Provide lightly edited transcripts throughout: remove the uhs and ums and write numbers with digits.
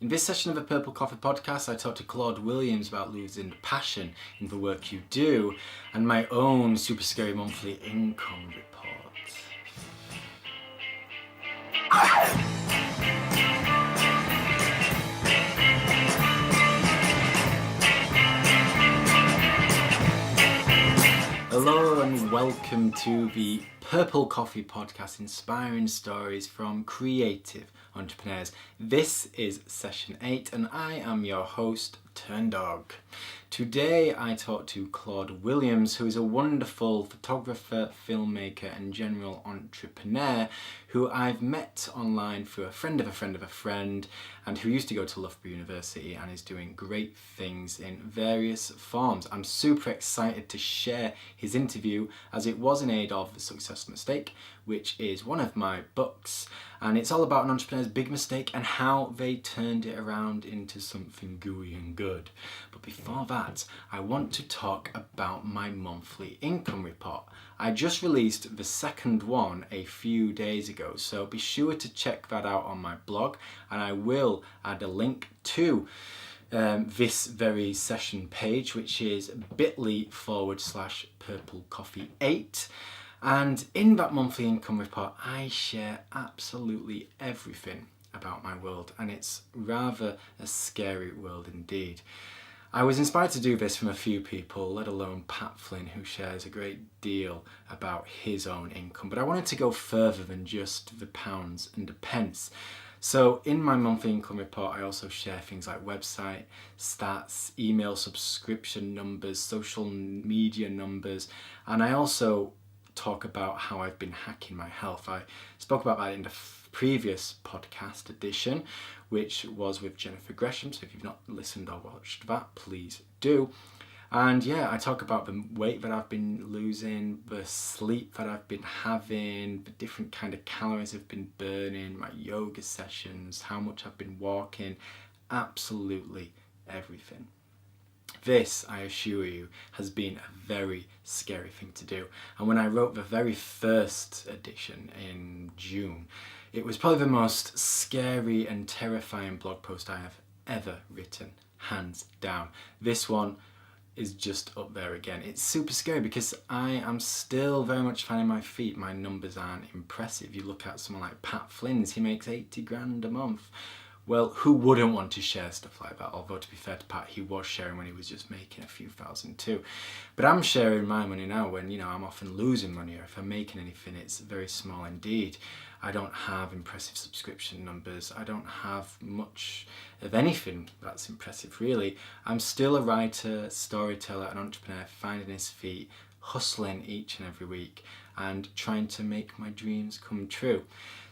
In this session of the Purple Coffee Podcast, I talk to Claud Williams about losing passion in the work you do and my own super scary monthly income report. Hello and welcome to the Purple Coffee Podcast, inspiring stories from creative entrepreneurs. This is session 8 and I am your host, Turn Dog. Today I talk to Claud Williams, who is a wonderful photographer, filmmaker and general entrepreneur who I've met online through a friend of a friend of a friend and who used to go to Loughborough University and is doing great things in various forms. I'm super excited to share his interview as it was in aid of The Successful Mistake, which is one of my books, and it's all about an entrepreneur's big mistake and how they turned it around into something gooey and good. But before that, I want to talk about my monthly income report. I just released the second one a few days ago, so be sure to check that out on my blog, and I will add a link to this very session page, which is bit.ly/purplecoffee8. And in that monthly income report, I share absolutely everything about my world, and it's rather a scary world indeed. I was inspired to do this from a few people, let alone Pat Flynn, who shares a great deal about his own income. But I wanted to go further than just the pounds and the pence. So in my monthly income report, I also share things like website stats, email subscription numbers, social media numbers, and I also talk about how I've been hacking my health. I spoke about that in the previous podcast edition, which was with Jennifer Gresham, so if you've not listened or watched that, please do. And yeah, I talk about the weight that I've been losing, the sleep that I've been having, the different kind of calories I've been burning, my yoga sessions, how much I've been walking, absolutely everything. This, I assure you, has been a very scary thing to do. And when I wrote the very first edition in June, it was probably the most scary and terrifying blog post I have ever written, hands down. This one is just up there again. It's super scary because I am still very much finding my feet. My numbers aren't impressive. You look at someone like Pat Flynn's, he makes 80 grand a month. Well, who wouldn't want to share stuff like that? Although, to be fair to Pat, he was sharing when he was just making a few thousand too. But I'm sharing my money now when, I'm often losing money, or if I'm making anything, it's very small indeed. I don't have impressive subscription numbers. I don't have much of anything that's impressive, really. I'm still a writer, storyteller, an entrepreneur, finding his feet, hustling each and every week, and trying to make my dreams come true.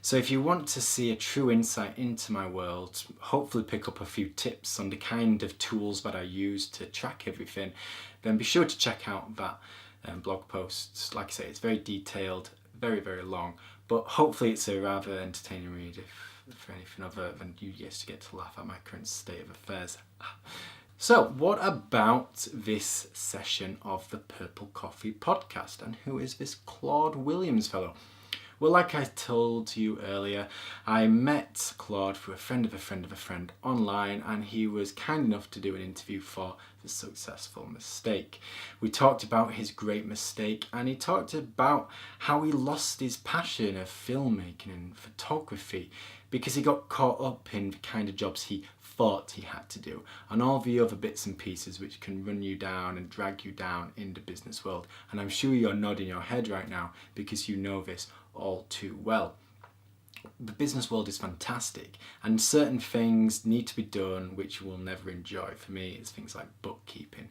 So if you want to see a true insight into my world, hopefully pick up a few tips on the kind of tools that I use to track everything, then be sure to check out that blog post. Like I say, it's very detailed, very, very long, but hopefully it's a rather entertaining read, if for anything other than you just get to laugh at my current state of affairs. So what about this session of the Purple Coffee Podcast, and who is this Claud Williams fellow? Well, like I told you earlier, I met Claud through a friend of a friend of a friend online, and he was kind enough to do an interview for The Successful Mistake. We talked about his great mistake, and he talked about how he lost his passion of filmmaking and photography because he got caught up in the kind of jobs he thought he had to do, and all the other bits and pieces which can run you down and drag you down in the business world. And I'm sure you're nodding your head right now because you know this all too well. The business world is fantastic, and certain things need to be done which you will never enjoy. For me, it's things like bookkeeping.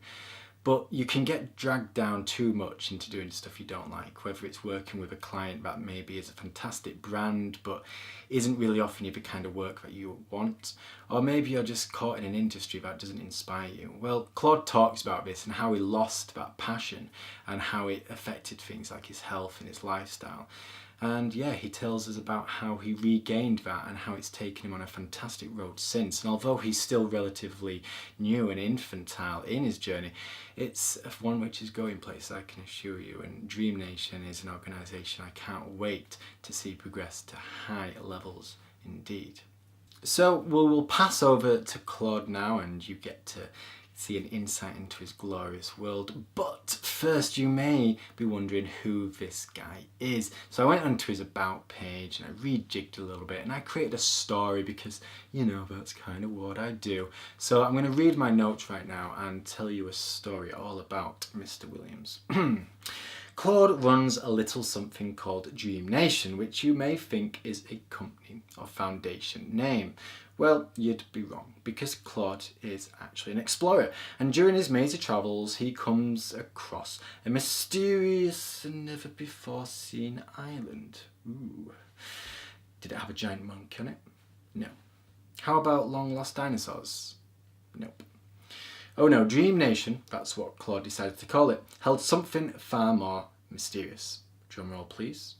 But you can get dragged down too much into doing stuff you don't like, whether it's working with a client that maybe is a fantastic brand but isn't really offering you the kind of work that you want, or maybe you're just caught in an industry that doesn't inspire you. Well, Claud talks about this and how he lost that passion and how it affected things like his health and his lifestyle. And yeah, he tells us about how he regained that and how it's taken him on a fantastic road since. And although he's still relatively new and infantile in his journey, it's one which is going places, I can assure you. And Dream Nation is an organisation I can't wait to see progress to high levels indeed. So we'll pass over to Claude now, and you get to see an insight into his glorious world. But first, you may be wondering who this guy is. So I went onto his about page and I rejigged a little bit, and I created a story because, you know, that's kind of what I do. So I'm going to read my notes right now and tell you a story all about Mr. Williams. Claude runs a little something called Dream Nation, which you may think is a company or foundation name. Well, you'd be wrong, because Claude is actually an explorer, and during his mazy travels he comes across a mysterious and never before seen island. Ooh. Did it have a giant monkey on it? No. How about long lost dinosaurs? Nope. Oh no, Dream Nation, that's what Claude decided to call it, held something far more mysterious. Drumroll please.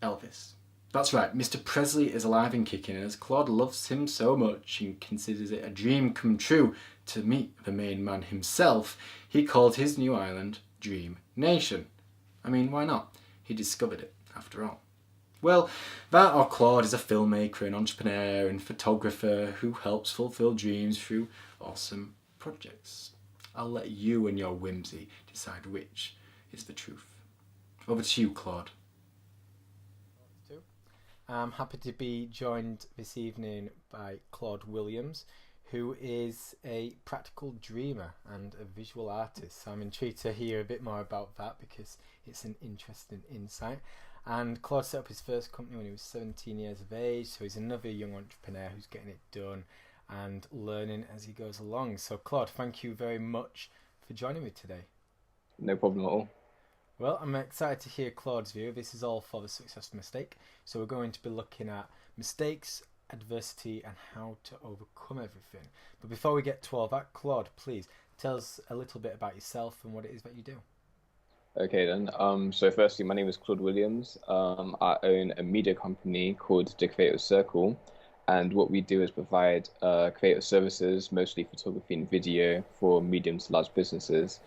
Elvis. That's right, Mr. Presley is alive and kicking, and as Claude loves him so much and considers it a dream come true to meet the main man himself, he called his new island Dream Nation. I mean, why not? He discovered it, after all. Well, that or Claude is a filmmaker, an entrepreneur and photographer who helps fulfill dreams through awesome projects. I'll let you and your whimsy decide which is the truth. Over to you, Claude. I'm happy to be joined this evening by Claude Williams, who is a practical dreamer and a visual artist. So I'm intrigued to hear a bit more about that because it's an interesting insight. And Claude set up his first company when he was 17 years of age, so he's another young entrepreneur who's getting it done and learning as he goes along. So Claude, thank you very much for joining me today. No problem at all. Well, I'm excited to hear Claude's view. This is all for the successful mistake. So we're going to be looking at mistakes, adversity, and how to overcome everything. But before we get to all that, Claude, please tell us a little bit about yourself and what it is that you do. Okay then. So firstly, my name is Claude Williams. I own a media company called The Creative Circle, and what we do is provide creative services, mostly photography and video, for medium to large businesses.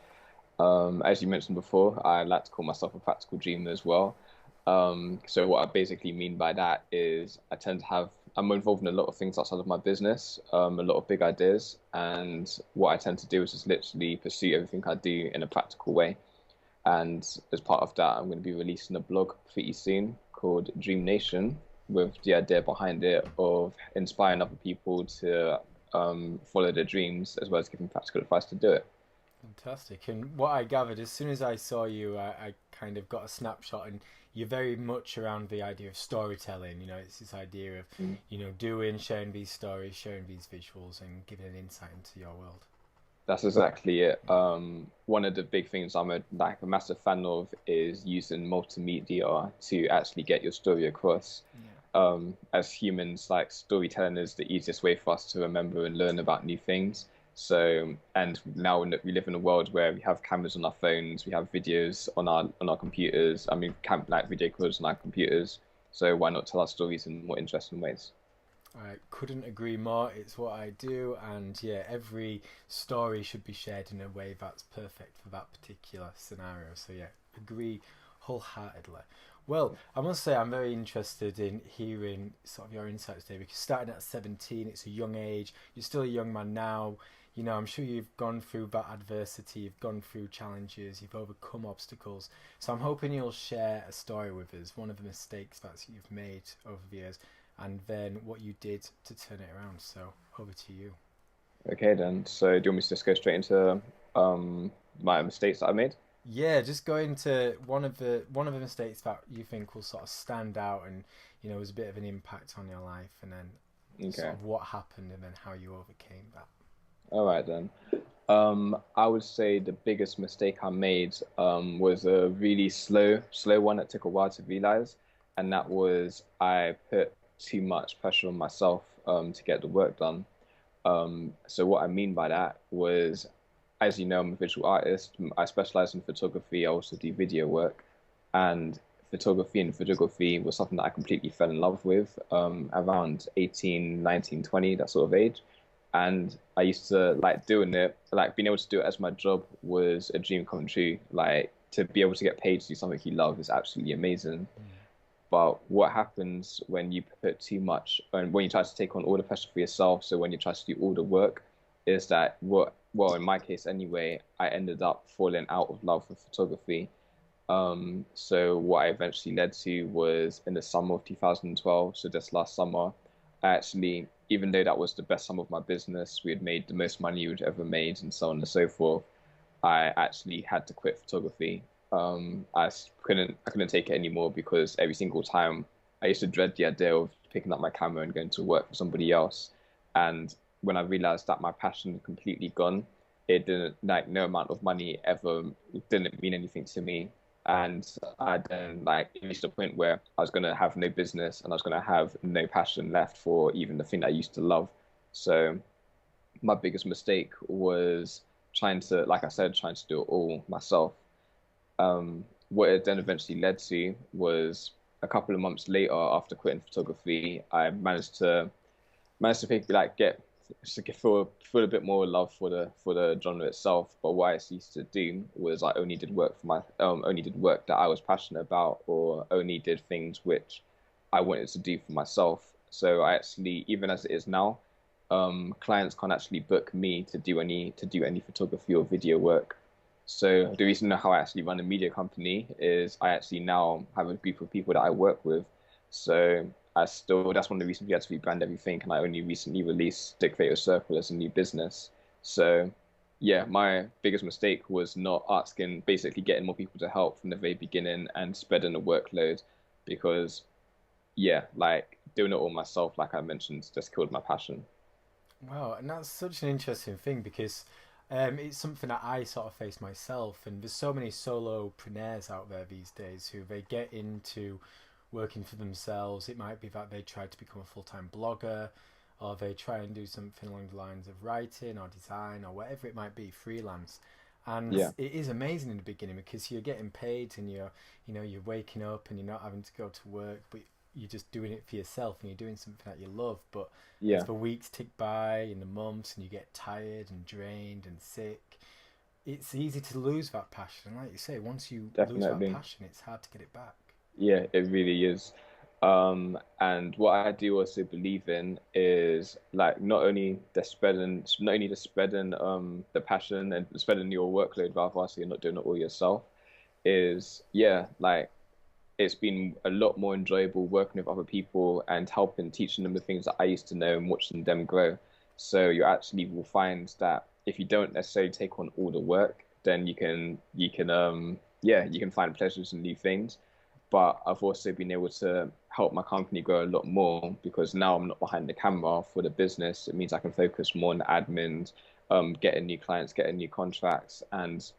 As you mentioned before, I like to call myself a practical dreamer as well. So what I basically mean by that is I'm involved in a lot of things outside of my business, a lot of big ideas, and what I tend to do is just literally pursue everything I do in a practical way. And as part of that, I'm going to be releasing a blog pretty soon called Dream Nation, with the idea behind it of inspiring other people to follow their dreams, as well as giving practical advice to do it. Fantastic. And what I gathered, as soon as I saw you, I kind of got a snapshot, and you're very much around the idea of storytelling. You know, it's this idea of, sharing these stories, sharing these visuals, and giving an insight into your world. That's exactly it. One of the big things I'm a massive fan of is using multimedia to actually get your story across. Yeah. As humans, like, storytelling is the easiest way for us to remember and learn about new things. So, and now we live in a world where we have cameras on our phones, we have videos on our computers. I mean, video calls on our computers. So why not tell our stories in more interesting ways? I couldn't agree more. It's what I do, and yeah, every story should be shared in a way that's perfect for that particular scenario. So yeah, agree wholeheartedly. Well, I must say I'm very interested in hearing sort of your insights today, because starting at 17, it's a young age. You're still a young man now. You know, I'm sure you've gone through that adversity, you've gone through challenges, you've overcome obstacles. So I'm hoping you'll share a story with us, one of the mistakes that you've made over the years, and then what you did to turn it around. So over to you. Okay then. So do you want me to just go straight into my mistakes that I made? Yeah, just go into one of the mistakes that you think will sort of stand out, and was a bit of an impact on your life, and then sort of what happened, and then how you overcame that. All right then. I would say the biggest mistake I made was a really slow one that took a while to realize, and that was I put too much pressure on myself to get the work done. So what I mean by that was, as you know, I'm a visual artist. I specialize in photography. I also do video work, and photography was something that I completely fell in love with around 18, 19, 20, that sort of age. And I used to like doing it, like being able to do it as my job was a dream come true. Like, to be able to get paid to do something you love is absolutely amazing. But what happens when you put too much, and when you try to take on all the pressure for yourself, so when you try to do all the work, is that well, in my case anyway, I ended up falling out of love with photography. So what I eventually led to was in the summer of 2012, so just last summer, I actually, even though that was the best summer of my business, we had made the most money we'd ever made, and so on and so forth. I actually had to quit photography. I couldn't take it anymore because every single time I used to dread the idea of picking up my camera and going to work for somebody else. And when I realized that my passion had completely gone, it didn't, like, no amount of money ever didn't mean anything to me. And I then, like, reached a point where I was gonna have no business and I was gonna have no passion left for even the thing that I used to love. So my biggest mistake was trying to, like I said, trying to do it all myself. What it then eventually led to was a couple of months later, after quitting photography, I managed to feel a bit more love for the genre itself. But what I used to do was I only did work that I was passionate about, or only did things which I wanted to do for myself. So I actually, even as it is now, clients can't actually book me to do any photography or video work. So the reason how I actually run a media company is I actually now have a group of people that I work with. So that's one of the reasons we had to rebrand everything, and I only recently released the Creative Circle as a new business. So yeah, my biggest mistake was not asking, basically getting more people to help from the very beginning and spreading the workload, because yeah, like doing it all myself, like I mentioned, just killed my passion. Wow, and that's such an interesting thing because it's something that I sort of face myself, and there's so many solopreneurs out there these days who they get into working for themselves. It might be that they try to become a full-time blogger, or they try and do something along the lines of writing or design or whatever it might be, freelance. And Yeah, it is amazing in the beginning because you're getting paid and you're waking up and you're not having to go to work, but you're just doing it for yourself and you're doing something that you love. But as yeah, the weeks tick by and the months and you get tired and drained and sick, it's easy to lose that passion. And like you say, once you lose that definitely. passion, it's hard to get it back. Yeah, it really is. And what I do also believe in is, like, not only just spreading the passion and spreading your workload, rather, so you're not doing it all yourself, is, yeah, like, it's been a lot more enjoyable working with other people and helping teaching them the things that I used to know and watching them grow. So you actually will find that if you don't necessarily take on all the work, then you can find pleasures in new things. But I've also been able to help my company grow a lot more because now I'm not behind the camera for the business. It means I can focus more on the admin, getting new clients, getting new contracts, and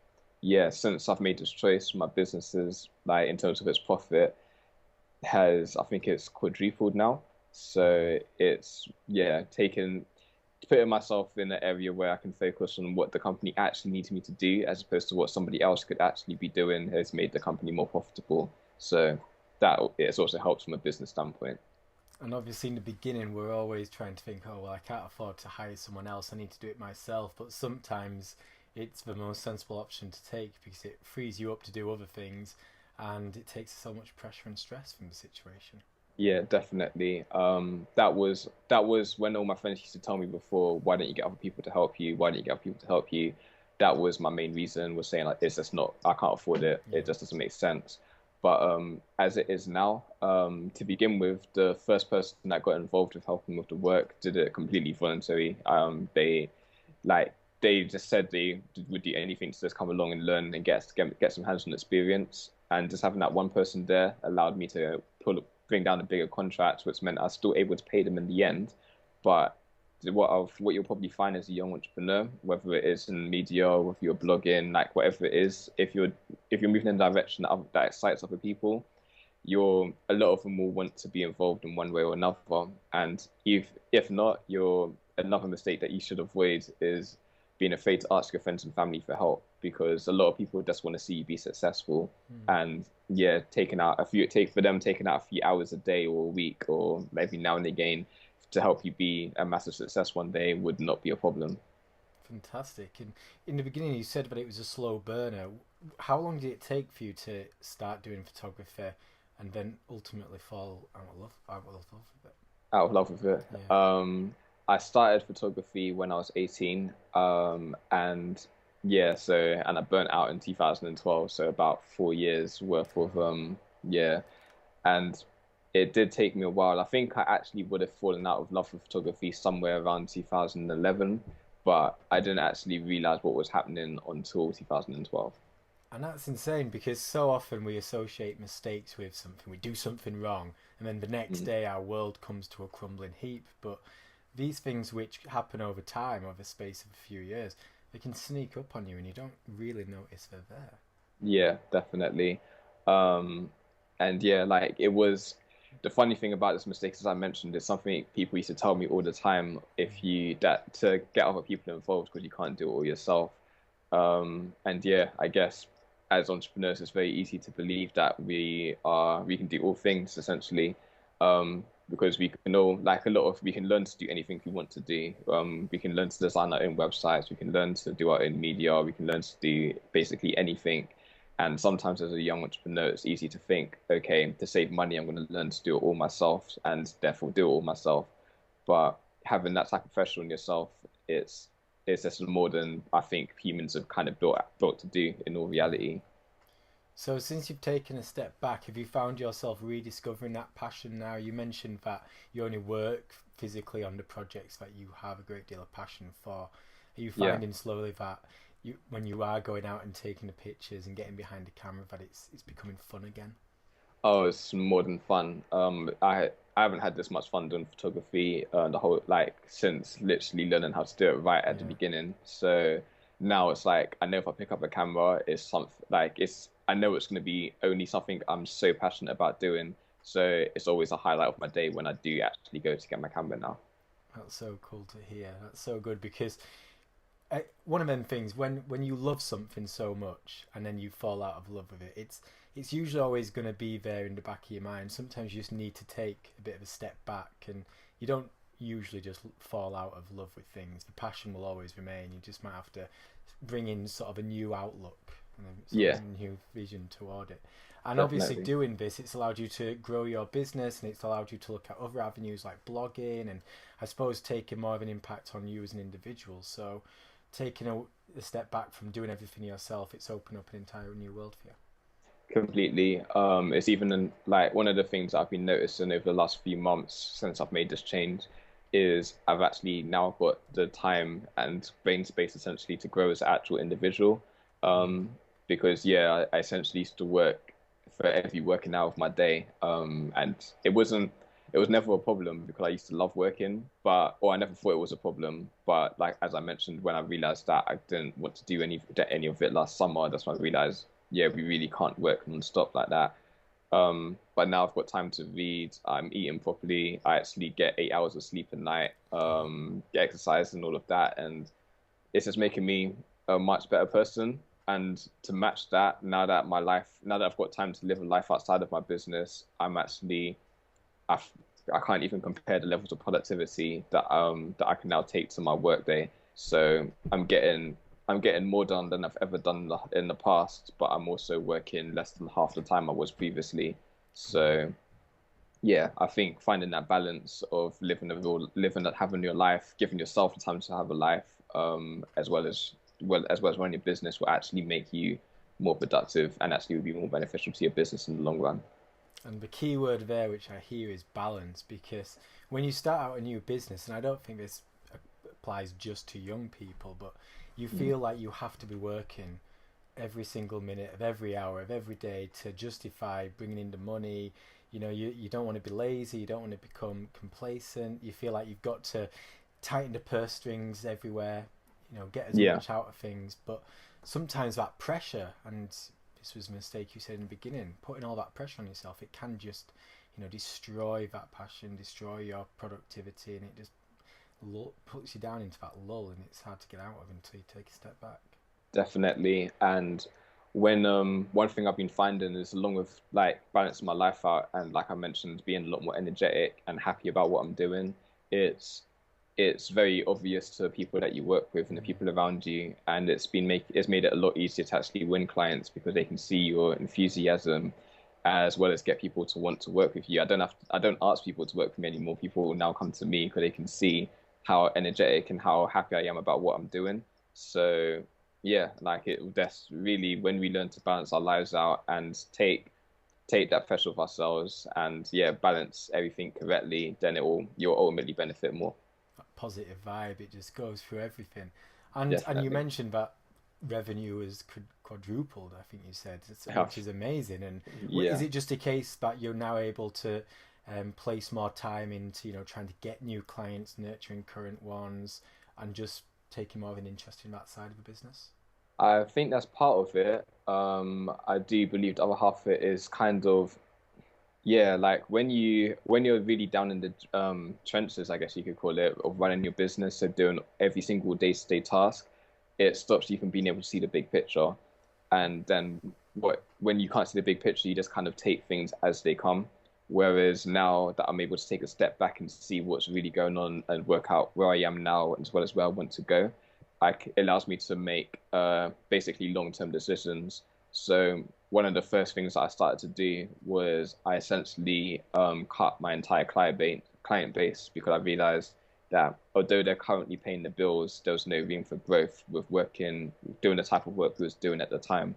yeah, since I've made this choice, my businesses, like in terms of its profit, I think it's quadrupled now. So it's, yeah, putting myself in an area where I can focus on what the company actually needs me to do, as opposed to what somebody else could actually be doing, has made the company more profitable. So that it's also helped from a business standpoint. And obviously, in the beginning, we're always trying to think, oh, well, I can't afford to hire someone else. I need to do it myself. But sometimes it's the most sensible option to take because it frees you up to do other things and it takes so much pressure and stress from the situation. Yeah, definitely. That was when all my friends used to tell me before, why don't you get other people to help you? Why don't you get other people to help you? That was my main reason, was saying like, it's just not, I can't afford it. Yeah. It just doesn't make sense. But as it is now, to begin with, the first person that got involved with helping with the work did it completely voluntary. Like they just said they would do anything to just come along and learn and get some hands-on experience. And just having that one person there allowed me to bring down a bigger contract, which meant I was still able to pay them in the end. But what you'll probably find as a young entrepreneur, whether it is in media or if you're blogging, like whatever it is, if you're moving in a direction that excites other people, a lot of them will want to be involved in one way or another. And if not, you're another mistake that you should avoid is being afraid to ask your friends and family for help, because a lot of people just want to see you be successful. Mm. And yeah, taking out a few hours a day or a week or maybe now and again to help you be a massive success one day would not be a problem. Fantastic. And in the beginning, you said that it was a slow burner. How long did it take for you to start doing photography? and then ultimately fall out of love with it. Out of love with it. Yeah. I started photography when I was 18. And yeah, so and I burnt out in 2012, so about 4 years worth of yeah, and it did take me a while. I think I actually would have fallen out of love with photography somewhere around 2011, but I didn't actually realize what was happening until 2012. And that's insane because so often we associate mistakes with something. We do something wrong, and then the next Mm. day our world comes to a crumbling heap. But these things, which happen over time, over the space of a few years, they can sneak up on you, and you don't really notice they're there. Yeah, definitely. Um, and yeah, like it was the funny thing about this mistake, as I mentioned, is something people used to tell me all the time if you that to get other people involved because you can't do it all yourself. And yeah, I guess as entrepreneurs, it's very easy to believe that we can do all things essentially, because we can know like a lot of we can learn to do anything we want to do. We can learn to design our own websites, we can learn to do our own media, we can learn to do basically anything. And sometimes as a young entrepreneur, it's easy to think, okay, to save money, I'm going to learn to do it all myself and therefore do it all myself. But having that type of pressure on yourself, it's just more than I think humans have kind of built to do in all reality. So, since you've taken a step back, have you found yourself rediscovering that passion now? You mentioned that you only work physically on the projects that you have a great deal of passion for. Are you Yeah. finding slowly that when you are going out and taking the pictures and getting behind the camera, that it's becoming fun again? Oh, it's more than fun. I haven't had this much fun doing photography the whole like since literally learning how to do it right at the Yeah. beginning. So now it's like I know if I pick up a camera, it's something like it's I know it's going to be only something I'm so passionate about doing. So it's always a highlight of my day when I do actually go to get my camera now. That's so cool to hear. That's so good because one of them things when you love something so much and then you fall out of love with it, it's usually always going to be there in the back of your mind. Sometimes you just need to take a bit of a step back, and you don't usually just fall out of love with things. The passion will always remain. You just might have to bring in sort of a new outlook and a sort Yeah, of new vision toward it. And obviously, definitely. doing this, it's allowed you to grow your business, and it's allowed you to look at other avenues like blogging, and I suppose taking more of an impact on you as an individual. So, taking a step back from doing everything yourself, it's opened up an entire new world for you. Completely. It's even like one of the things I've been noticing over the last few months since I've made this change is I've actually now got the time and brain space essentially to grow as an actual individual. Mm. Um, because yeah, I essentially used to work for every working hour of my day. And it was never a problem because I used to love working, but or I never thought it was a problem. But like as I mentioned, when I realized that I didn't want to do any of it last summer, that's when I realized, yeah, we really can't work non-stop like that. But now I've got time to read. I'm eating properly. I actually get 8 hours of sleep a night. Wow. Get exercise and all of that, and it's just making me a much better person. And to match that, now that I've got time to live a life outside of my business, I I can't even compare the levels of productivity that I can now take to my workday. So I'm getting more done than I've ever done in the past, but I'm also working less than half the time I was previously. So yeah, I think finding that balance of having your life, giving yourself the time to have a life, as well as running your business will actually make you more productive and actually will be more beneficial to your business in the long run. And the key word there, which I hear, is balance. Because when you start out a new business, and I don't think this applies just to young people, but you Mm. feel like you have to be working every single minute of every hour of every day to justify bringing in the money. You don't want to be lazy, you don't want to become complacent. You feel like you've got to tighten the purse strings everywhere, get as Yeah, much out of things. But sometimes that pressure, and this was a mistake you said in the beginning, putting all that pressure on yourself, it can just, destroy that passion, destroy your productivity, and it just puts you down into that lull, and it's hard to get out of until you take a step back. definitely. And when one thing I've been finding is along with like balancing my life out and like I mentioned, being a lot more energetic and happy about what I'm doing, it's it's very obvious to people that you work with and the Mm. people around you, and it's made it a lot easier to actually win clients because they can see your enthusiasm as well as get people to want to work with you. I don't ask people to work with me anymore. People will now come to me because they can see how energetic and how happy I am about what I'm doing. So yeah, like that's really when we learn to balance our lives out and take that pressure off ourselves and yeah, balance everything correctly, then you'll ultimately benefit more. That positive vibe, it just goes through everything. And you Definitely. mentioned that revenue has quadrupled, I think you said, Yeah. which is amazing. And is Yeah. it just a case that you're now able to place more time into, trying to get new clients, nurturing current ones, and just taking more of an interest in that side of the business? I think that's part of it. I do believe the other half of it is kind of yeah, like when you're really down in the trenches, I guess you could call it, of running your business, so doing every single day-to-day task, it stops you from being able to see the big picture. And then when you can't see the big picture, you just kind of take things as they come. Whereas now that I'm able to take a step back and see what's really going on and work out where I am now as well as where I want to go, it allows me to make basically long-term decisions. So one of the first things that I started to do was I essentially cut my entire client base because I realized that although they're currently paying the bills, there was no room for growth with doing the type of work we was doing at the time.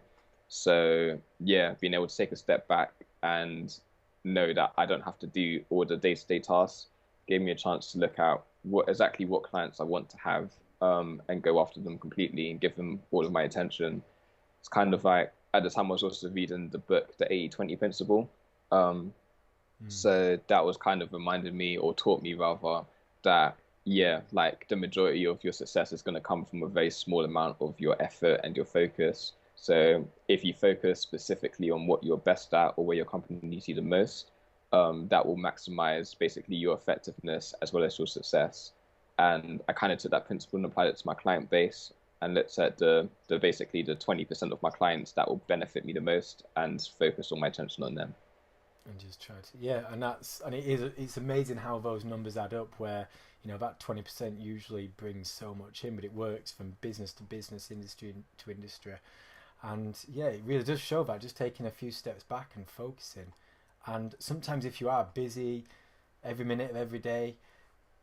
So yeah, being able to take a step back and know that I don't have to do all the day-to-day tasks gave me a chance to look at what clients I want to have, and go after them completely and give them all of my attention. It's kind of like at the time I was also reading the book, The 80/20 Principle. Um, Mm. so that was kind of reminded me or taught me rather that yeah, like the majority of your success is going to come from a very small amount of your effort and your focus. So if you focus specifically on what you're best at or where your company needs you the most, that will maximize basically your effectiveness as well as your success. And I kind of took that principle and applied it to my client base and looked at the basically the 20% of my clients that will benefit me the most and focus all my attention on them. And just try to, yeah, and it's amazing how those numbers add up, where that 20% usually brings so much in, but it works from business to business, industry to industry. And yeah, it really does show that just taking a few steps back and focusing. And sometimes if you are busy every minute of every day,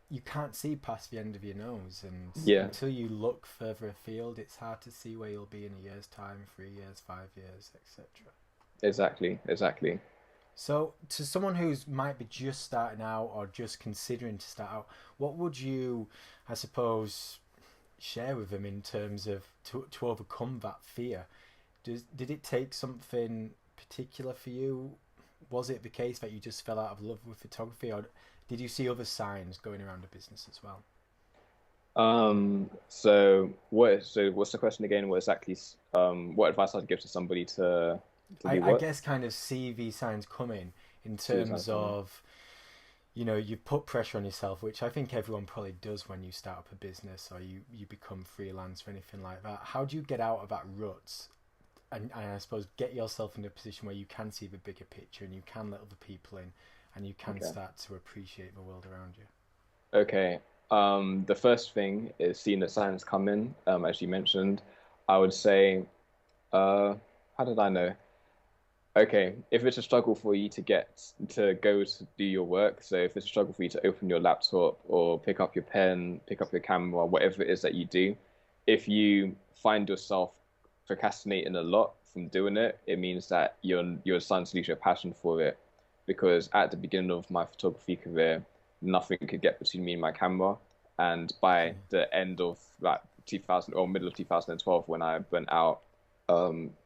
you can't see past the end of your nose, and Yeah, until you look further afield, it's hard to see where you'll be in a year's time, 3 years, 5 years, etc. exactly, exactly. So, to someone who's might be just starting out or just considering to start out, what would you, I suppose, share with them in terms of to overcome that fear? Did it take something particular for you? Was it the case that you just fell out of love with photography, or did you see other signs going around the business as well? So what's the question again? What exactly, what advice I'd give to somebody to do I what? guess kind of see these signs coming in See what's terms coming. of, you put pressure on yourself, which I think everyone probably does when you start up a business or you become freelance or anything like that. How do you get out of that rut and I suppose get yourself in a position where you can see the bigger picture and you can let other people in and you can Okay. start to appreciate the world around you? Okay. The first thing is seeing the signs come in, as you mentioned. I would say, uh, how did I know? Okay, if it's a struggle for you to get to go to do your work, so if it's a struggle for you to open your laptop or pick up your pen, pick up your camera, whatever it is that you do, if you find yourself procrastinating a lot from doing it, it means that you're starting to lose your passion for it. Because at the beginning of my photography career, nothing could get between me and my camera, and by Okay. the end of like 2000 or middle of 2012, when I went out,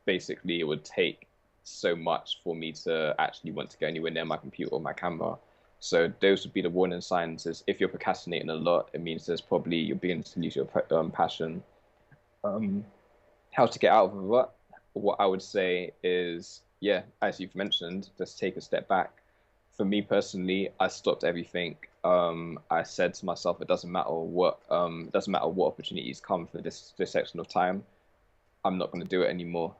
basically it would take so much for me to actually want to go anywhere near my computer or my camera. So those would be the warning signs. Is if you're procrastinating a lot, it means there's probably you're beginning to lose your passion. Um, how to get out of a rut? What I would say is, yeah, as you've mentioned, just take a step back. For me personally, I stopped everything. I said to myself, it doesn't matter what opportunities come for this section of time. I'm not going to do it anymore.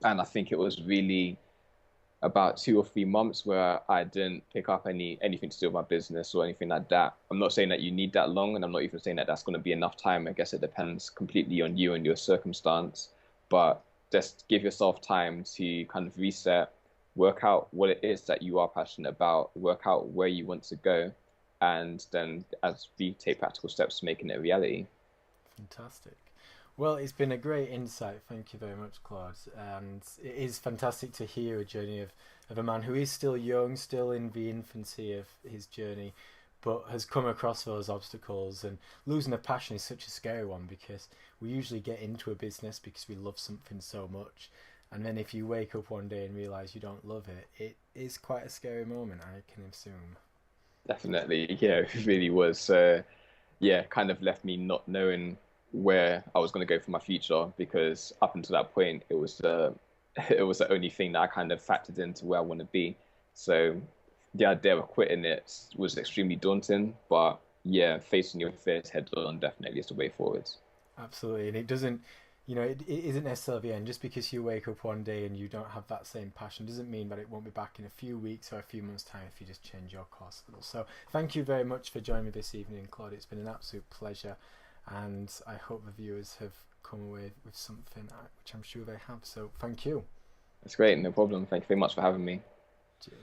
And I think it was really about 2 or 3 months where I didn't pick up anything to do with my business or anything like that. I'm not saying that you need that long, and I'm not even saying that that's going to be enough time. I guess it depends completely on you and your circumstance, but just give yourself time to kind of reset, work out what it is that you are passionate about, work out where you want to go, and then as we take practical steps to making it a reality. Fantastic. Well, it's been a great insight. Thank you very much, Claude. And it is fantastic to hear a journey of a man who is still young, still in the infancy of his journey, but has come across those obstacles. And losing a passion is such a scary one, because we usually get into a business because we love something so much. And then if you wake up one day and realize you don't love it, it is quite a scary moment, I can assume. Definitely, yeah, it really was. Yeah, kind of left me not knowing where I was going to go for my future, because up until that point, it was it was the only thing that I kind of factored into where I want to be. So the idea of quitting it was extremely daunting, but yeah, facing your fears head on definitely is the way forward. Absolutely, and it doesn't, it isn't necessarily the end. Just because you wake up one day and you don't have that same passion doesn't mean that it won't be back in a few weeks or a few months' time if you just change your course a little. So, thank you very much for joining me this evening, Claude. It's been an absolute pleasure, and I hope the viewers have come away with something, which I'm sure they have. So, thank you. That's great, no problem. Thank you very much for having me. Cheers.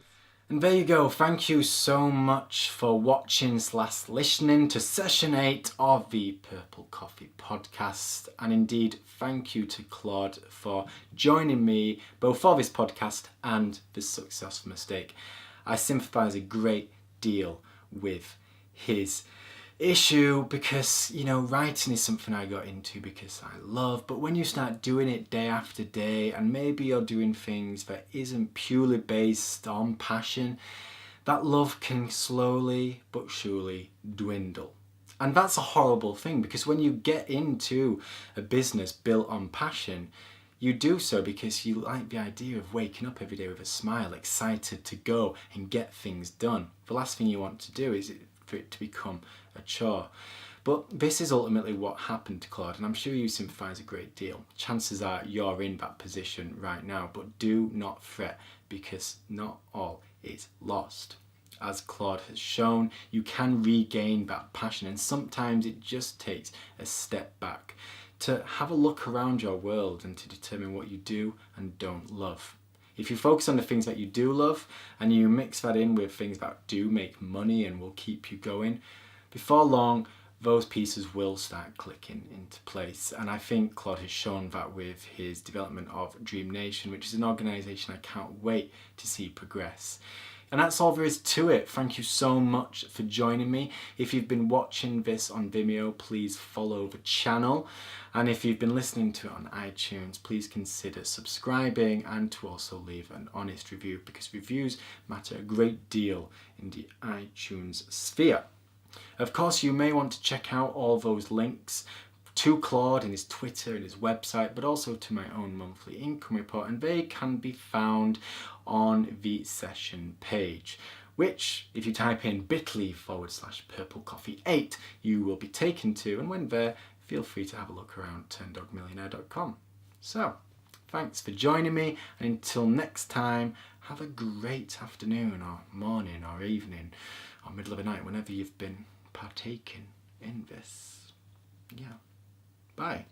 And there you go. Thank you so much for watching / listening to session 8 of the Purple Coffee podcast. And indeed, thank you to Claude for joining me both for this podcast and this successful mistake. I sympathise a great deal with his issue, because writing is something I got into because I love, but when you start doing it day after day, and maybe you're doing things that isn't purely based on passion, that love can slowly but surely dwindle. And that's a horrible thing, because when you get into a business built on passion, you do so because you like the idea of waking up every day with a smile, excited to go and get things done. The last thing you want to do is for it to become a chore. But this is ultimately what happened to Claude, and I'm sure you sympathise a great deal. Chances are you're in that position right now, but do not fret, because not all is lost. As Claude has shown, you can regain that passion, and sometimes it just takes a step back to have a look around your world and to determine what you do and don't love. If you focus on the things that you do love, and you mix that in with things that do make money and will keep you going, before long, those pieces will start clicking into place. And I think Claude has shown that with his development of Dream Nation, which is an organisation I can't wait to see progress. And that's all there is to it. Thank you so much for joining me. If you've been watching this on Vimeo, please follow the channel. And if you've been listening to it on iTunes, please consider subscribing and to also leave an honest review, because reviews matter a great deal in the iTunes sphere. Of course, you may want to check out all those links to Claude and his Twitter and his website, but also to my own monthly income report, and they can be found on the session page, which, if you type in bit.ly/purplecoffee8, you will be taken to, and when there, feel free to have a look around turndogmillionaire.com. So, thanks for joining me, and until next time, have a great afternoon or morning or evening or middle of the night, whenever you've been partaking in this. Yeah. Bye.